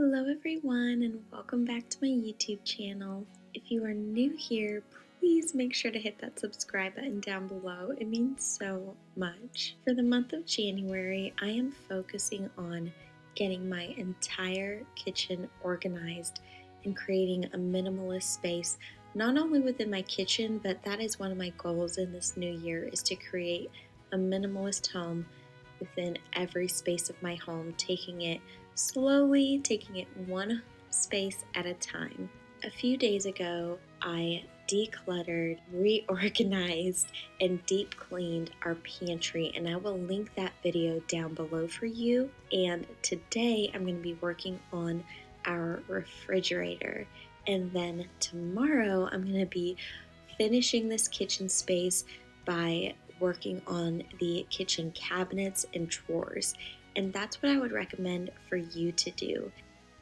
Hello everyone and welcome back to my YouTube channel. If you are new here, please make sure to hit that subscribe button down below. It means so much. For the month of January, I am focusing on getting my entire kitchen organized and creating a minimalist space, not only within my kitchen, but that is one of my goals in this new year is to create a minimalist home within every space of my home, taking it slowly, taking it one space at a time. A few days ago, I decluttered, reorganized, and deep cleaned our pantry, and I will link that video down below for you. And today I'm going to be working on our refrigerator, and then tomorrow I'm going to be finishing this kitchen space by working on the kitchen cabinets and drawers. And that's what I would recommend for you to do.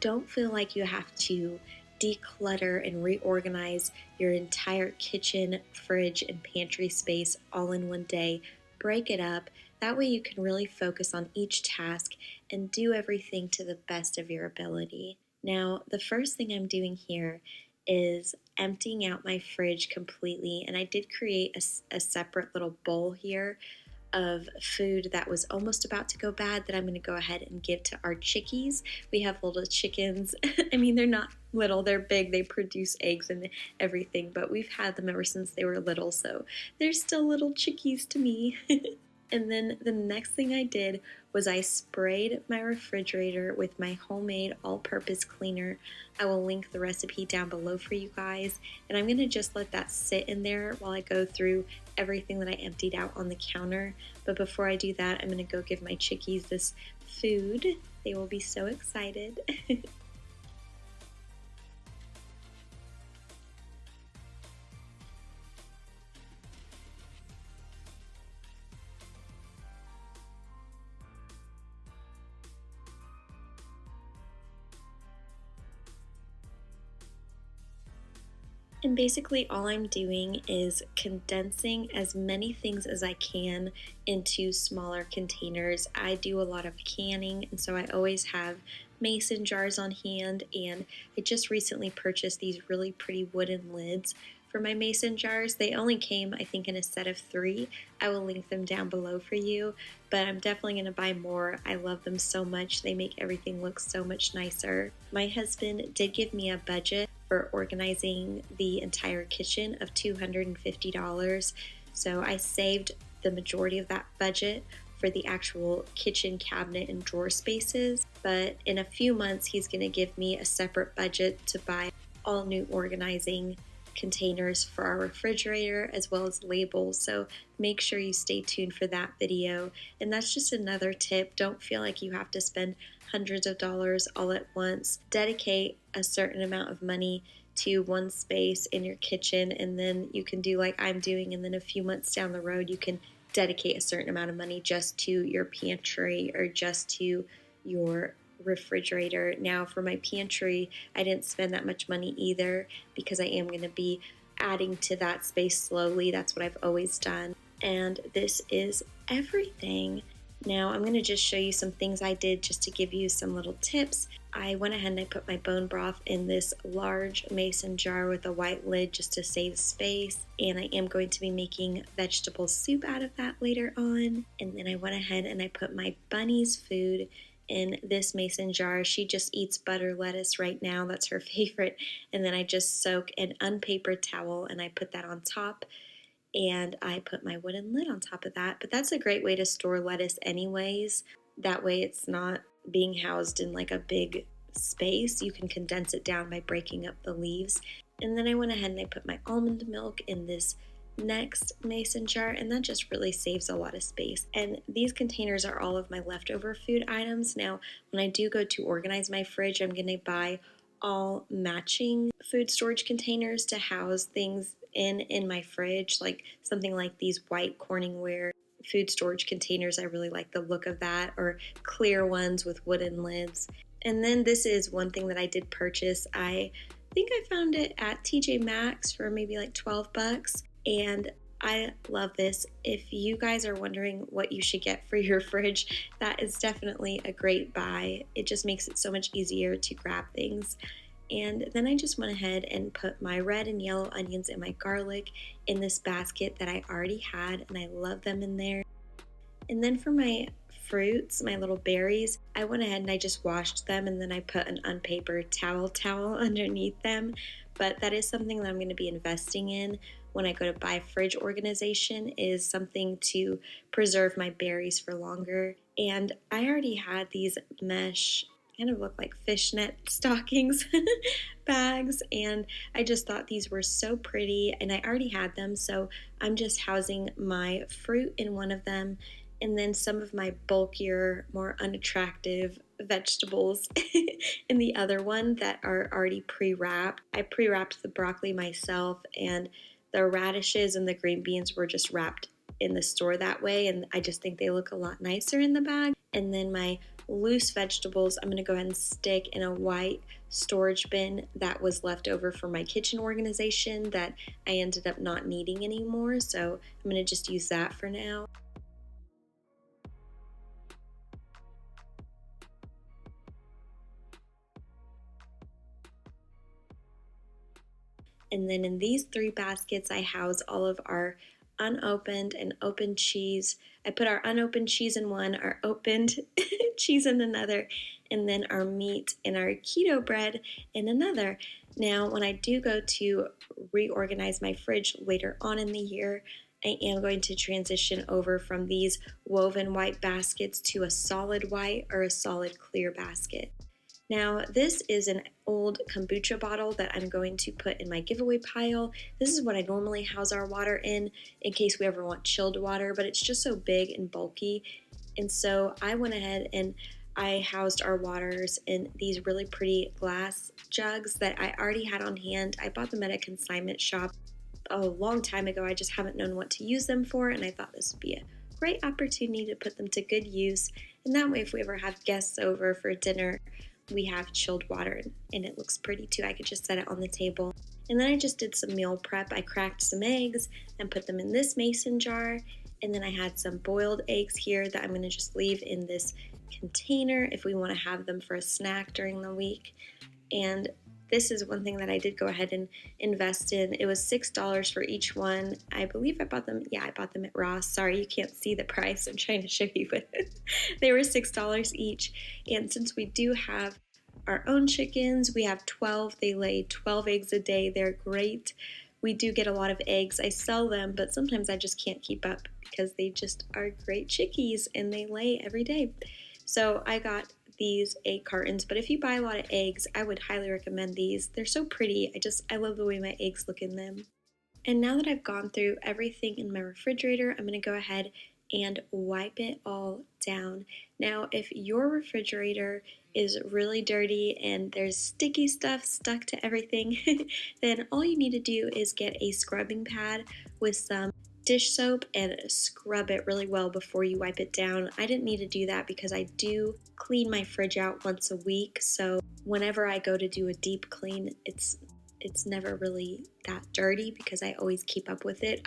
Don't feel like you have to declutter and reorganize your entire kitchen, fridge, and pantry space all in one day. Break it up. That way you can really focus on each task and do everything to the best of your ability. Now, the first thing I'm doing here is emptying out my fridge completely, and I did create a separate little bowl here of food that was almost about to go bad that I'm going to go ahead and give to our chickies. We have little chickens. I mean, they're not little, they're big. They produce eggs and everything, but we've had them ever since they were little, so they're still little chickies to me. And then the next thing I did was I sprayed my refrigerator with my homemade all-purpose cleaner. I will link the recipe down below for you guys, and I'm going to just let that sit in there while I go through everything that I emptied out on the counter. But before I do that, I'm going to go give my chickies this food. They will be so excited. And basically all I'm doing is condensing as many things as I can into smaller containers. I do a lot of canning, and so I always have mason jars on hand, and I just recently purchased these really pretty wooden lids for my mason jars. They only came, I think, in a set of 3. I will link them down below for you, but I'm definitely going to buy more. I love them so much. They make everything look so much nicer. My husband did give me a budget for organizing the entire kitchen of $250. So I saved the majority of that budget for the actual kitchen cabinet and drawer spaces. But in a few months, he's going to give me a separate budget to buy all new organizing containers for our refrigerator as well as labels. So make sure you stay tuned for that video. And that's just another tip. Don't feel like you have to spend hundreds of dollars all at once. Dedicate a certain amount of money to one space in your kitchen, and then you can do like I'm doing, and then a few months down the road you can dedicate a certain amount of money just to your pantry or just to your refrigerator. Now for my pantry, I didn't spend that much money either because I am going to be adding to that space slowly. That's what I've always done. And this is everything. Now I'm going to just show you some things I did just to give you some little tips. I went ahead and I put my bone broth in this large mason jar with a white lid just to save space, and I am going to be making vegetable soup out of that later on. And then I went ahead and I put my bunny's food in this mason jar. She just eats butter lettuce right now. That's her favorite. And then I just soak an unpapered towel and I put that on top, and I put my wooden lid on top of that. But that's a great way to store lettuce anyways. That way it's not being housed in like a big space. You can condense it down by breaking up the leaves. And then I went ahead and I put my almond milk in this next mason jar, and that just really saves a lot of space. And these containers are all of my leftover food items. Now when I do go to organize my fridge, I'm going to buy all matching food storage containers to house things in my fridge, like something like these white Corningware food storage containers. I really like the look of that, or clear ones with wooden lids. And then this is one thing that I did purchase. I think I found it at TJ Maxx for maybe like $12, and I love this. If you guys are wondering what you should get for your fridge, that is definitely a great buy. It just makes it so much easier to grab things. And then I just went ahead and put my red and yellow onions and my garlic in this basket that I already had, and I love them in there. And then for my fruits, my little berries, I went ahead and I just washed them and then I put an unpapered towel underneath them. But that is something that I'm going to be investing in when I go to buy fridge organization, is something to preserve my berries for longer. And I already had these mesh, kind of look like fishnet stockings bags, and I just thought these were so pretty and I already had them, so I'm just housing my fruit in one of them and then some of my bulkier, more unattractive vegetables in the other one that are already pre-wrapped. I pre-wrapped the broccoli myself, and the radishes and the green beans were just wrapped in the store that way, and I just think they look a lot nicer in the bag. And then my loose vegetables, I'm going to go ahead and stick in a white storage bin that was left over from my kitchen organization that I ended up not needing anymore, so I'm going to just use that for now. And then in these three baskets, I house all of our unopened and opened cheese. I put our unopened cheese in one, our opened cheese in another, and then our meat and our keto bread in another. Now, when I do go to reorganize my fridge later on in the year, I am going to transition over from these woven white baskets to a solid white or a solid clear basket. Now, this is an old kombucha bottle that I'm going to put in my giveaway pile. This is what I normally house our water in case we ever want chilled water, but it's just so big and bulky. And so I went ahead and I housed our waters in these really pretty glass jugs that I already had on hand. I bought them at a consignment shop a long time ago. I just haven't known what to use them for, and I thought this would be a great opportunity to put them to good use. And that way, if we ever have guests over for dinner, we have chilled water, and it looks pretty too. I could just set it on the table. And then I just did some meal prep. I cracked some eggs and put them in this mason jar. And then I had some boiled eggs here that I'm going to just leave in this container if we want to have them for a snack during the week. And this is one thing that I did go ahead and invest in. It was $6 for each one. I believe I bought them. Yeah, I bought them at Ross. Sorry, you can't see the price. I'm trying to show you, but they were $6 each. And since we do have our own chickens, we have 12. They lay 12 eggs a day. They're great. We do get a lot of eggs. I sell them, but sometimes I just can't keep up because they just are great chickies and they lay every day. So I got these egg cartons, but if you buy a lot of eggs, I would highly recommend these. They're so pretty. I love the way my eggs look in them. And now that I've gone through everything in my refrigerator, I'm going to go ahead and wipe it all down. Now, if your refrigerator is really dirty and there's sticky stuff stuck to everything, then all you need to do is get a scrubbing pad with some dish soap and scrub it really well before you wipe it down. I didn't need to do that because I do clean my fridge out once a week, so whenever I go to do a deep clean, it's never really that dirty because I always keep up with it.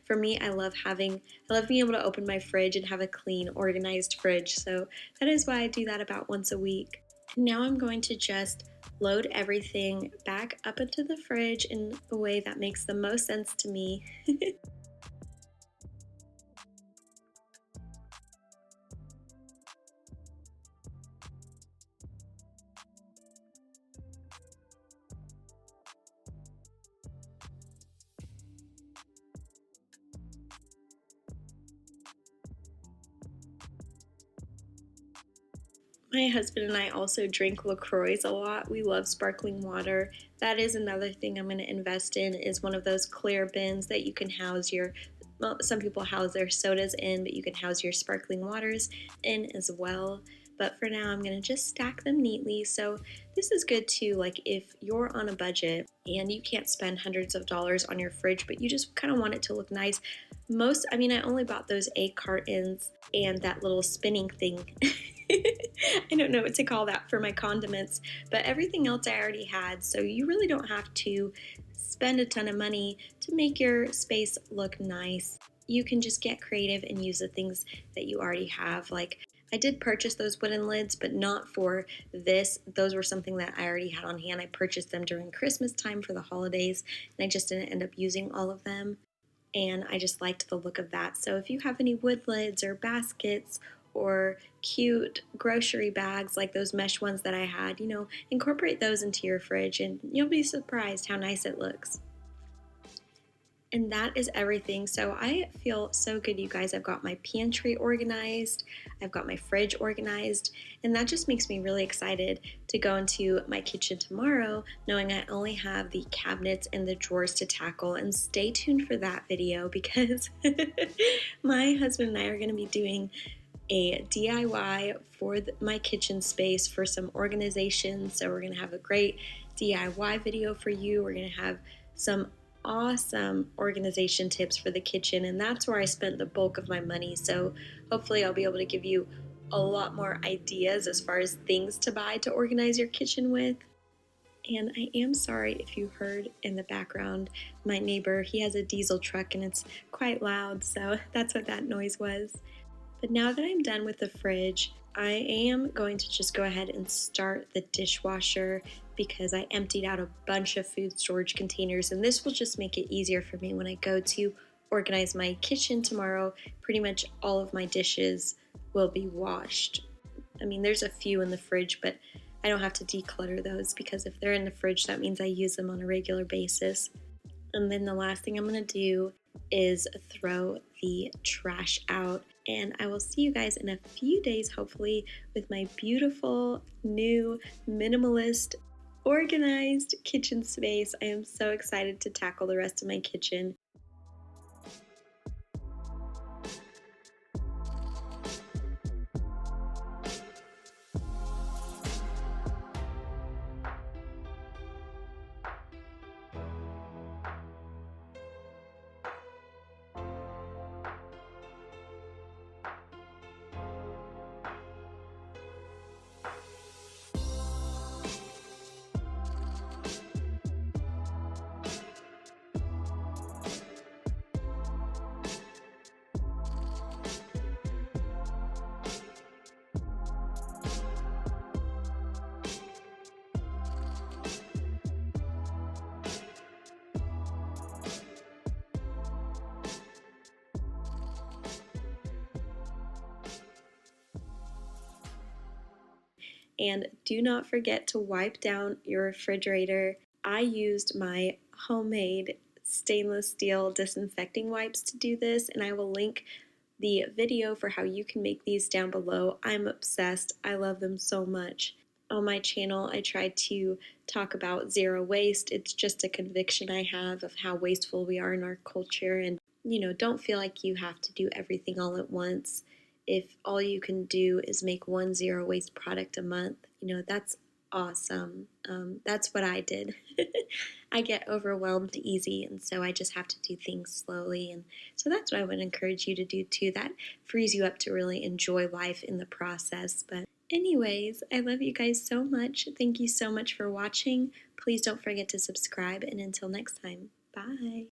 For me, I love being able to open my fridge and have a clean, organized fridge. So that is why I do that about once a week. Now I'm going to just load everything back up into the fridge in a way that makes the most sense to me. My husband and I also drink LaCroix a lot. We love sparkling water. That is another thing I'm going to invest in, is one of those clear bins that you can house some people house their sodas in, but you can house your sparkling waters in as well. But for now, I'm going to just stack them neatly. So this is good too, like if you're on a budget and you can't spend hundreds of dollars on your fridge, but you just kind of want it to look nice. I only bought those egg cartons and that little spinning thing I don't know what to call that for my condiments, but everything else I already had. So you really don't have to spend a ton of money to make your space look nice. You can just get creative and use the things that you already have. Like I did purchase those wooden lids, but not for this. Those were something that I already had on hand. I purchased them during Christmas time for the holidays, and I just didn't end up using all of them, and I just liked the look of that. So if you have any wood lids or baskets or cute grocery bags like those mesh ones that I had, incorporate those into your fridge and you'll be surprised how nice it looks. And that is everything. So I feel so good, you guys. I've got my pantry organized, I've got my fridge organized, and that just makes me really excited to go into my kitchen tomorrow, knowing I only have the cabinets and the drawers to tackle. And stay tuned for that video because my husband and I are going to be doing a DIY for my kitchen space for some organization. So we're going to have a great DIY video for you. We're going to have some awesome organization tips for the kitchen, and that's where I spent the bulk of my money. So hopefully I'll be able to give you a lot more ideas as far as things to buy to organize your kitchen with. And I am sorry if you heard in the background my neighbor. He has a diesel truck and it's quite loud, so that's what that noise was. But now that I'm done with the fridge, I am going to just go ahead and start the dishwasher because I emptied out a bunch of food storage containers, and this will just make it easier for me when I go to organize my kitchen tomorrow. Pretty much all of my dishes will be washed. I mean, there's a few in the fridge, but I don't have to declutter those because if they're in the fridge, that means I use them on a regular basis. And then the last thing I'm going to do is throw the trash out. And I will see you guys in a few days, hopefully, with my beautiful, new, minimalist, organized kitchen space. I am so excited to tackle the rest of my kitchen. And do not forget to wipe down your refrigerator. I used my homemade stainless steel disinfecting wipes to do this, and I will link the video for how you can make these down below. I'm obsessed. I love them so much. On my channel, I try to talk about zero waste. It's just a conviction I have of how wasteful we are in our culture. And, don't feel like you have to do everything all at once. If all you can do is make one zero waste product a month, that's awesome. That's what I did. I get overwhelmed easy, and so I just have to do things slowly. And so that's what I would encourage you to do too. That frees you up to really enjoy life in the process. But anyways, I love you guys so much. Thank you so much for watching. Please don't forget to subscribe, and until next time, bye.